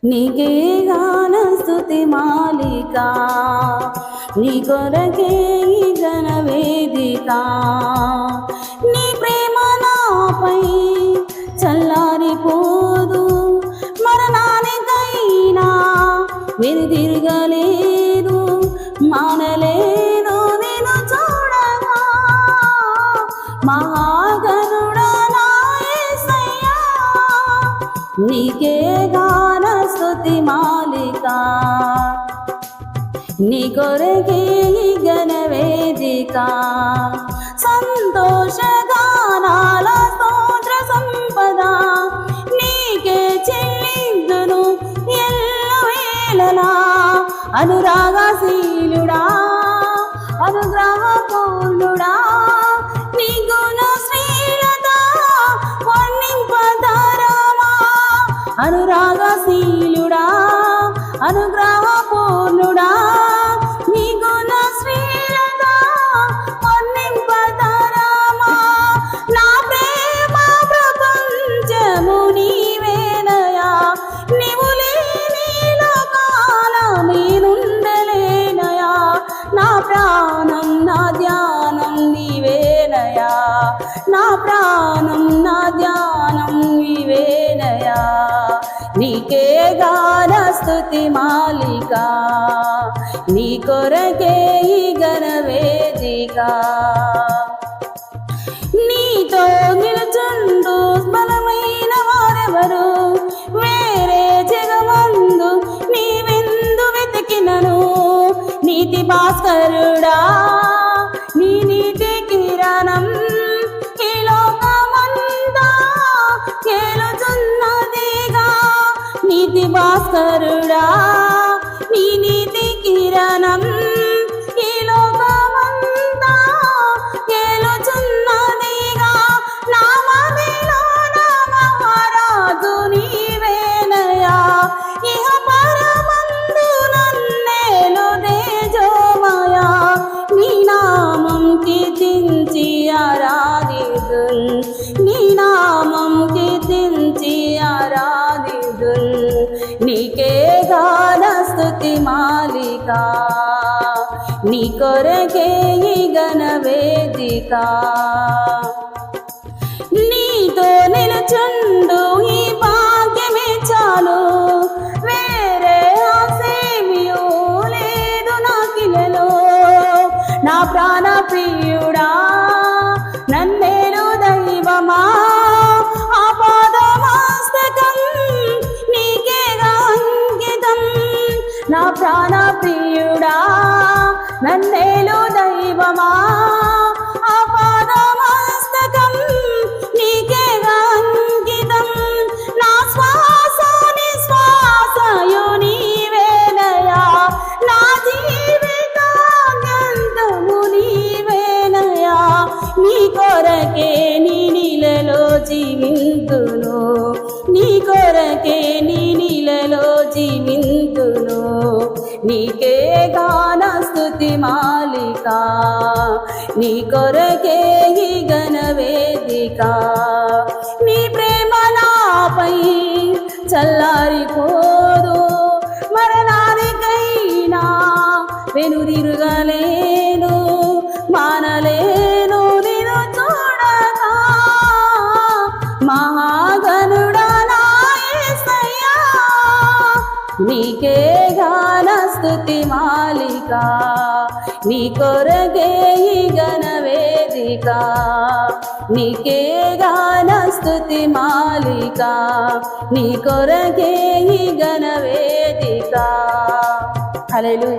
నీకే గాన స్తుతి మాలిక, నీ కొరకే ఈ ఘన వేదిక. నీ ప్రేమ నాపై చల్లారిపోదు, మరణానికైనా వెనుదిరగలేదు, మానలేదు నేను చూడగా. మహాగణుడా నా యేసయ్యా, నీకే గాన స్తుతి మాలిక, నీ కొరకే ఈ ఘన వేదిక. సంతోషగానాల స్తోత్ర సంపద నీకే చెల్లిందును ఎల్లవేళలా. అనురాగశీలుడా అనుగ్రహపూర్ణుడా, నీ గుణశ్రీలత వర్ణింపతరమా. అనురాగశీలుడా అనుగ్రహపూర్ణుడా, నీ గుణశ్రీలత వర్ణింపతరమా. నా ప్రేమ ప్రపంచము నీవేనయా, నీవు లేని లోకాల నేనుండలేనయా. నా ప్రాణం నా ధ్యానం నీవేనయా, నా ప్రాణం నా ధ్యానం నీవేనయా. నీకే గాన స్తుతి మాలిక, నీ కొరకే ఈ ఘన వేదిక. నీతో నిలుచుండు బలమైన వారెవరు, వేరే జగమందు నీవెందు వెతికినను. నీతి భాస్కరుడా నీ నీతి కిరణం ఈ లోకమంతా ఏలుచున్నదిగా. నీతి భాస్కరుడా నీ నీతి కిరణం ఈ లోకమంతా ఏలుచున్నదిగా. నా మదిలో నా మహారాజు నీవేనయా, ఇహ పరమందు నన్నేలు తేజోమయా. నీ నామం కీర్తించి ఆరాధితున్, నీ నామం కీర్తించి ఆరాధితున్. నీకే గాన స్తుతి మాలిక, నీ కొరకే ఈ ఘన వేదిక. నీతో నిలుచుండు ఈ భాగ్యమే చాలు, వేరే ఆశేమియూ లేదు నాకిలలో. నా ప్రాణ ప్రియుడా నన్నేలు దైవమా, ఆపాదమస్తకం నీకేగా అంకితం. నా ప్రాణ ప్రియుడా నన్నేలు దైవమా, ఆపాదమస్తకం నీకేగా అంకితం. నా శ్వాస నిశ్వాసయు నీవేనయా, నా జీవితాంతము నీవేనయా. నీ కొరకే నీ నీలలో జీవింతును, నీ కొరకే నీ నీలలో జీవింతును. నీకే గాన స్తుతి మాలిక, నీ కొరకే ఈ ఘన వేదిక. నీ ప్రేమ నాపై చల్లారిపోదు, మరణానికైనా వెనుదిరగలేను, మానలేను నిన్ను చూడగా. మహాగణుడా నా యేసయ్యా, నీకే గాన స్తుతి మాలిక, నీ కొరకే ఈ ఘన వేదిక. నీకే గాన స్తుతి మాలిక, నీ కొరకే ఈ ఘన వేదిక. హల్లెలూయా.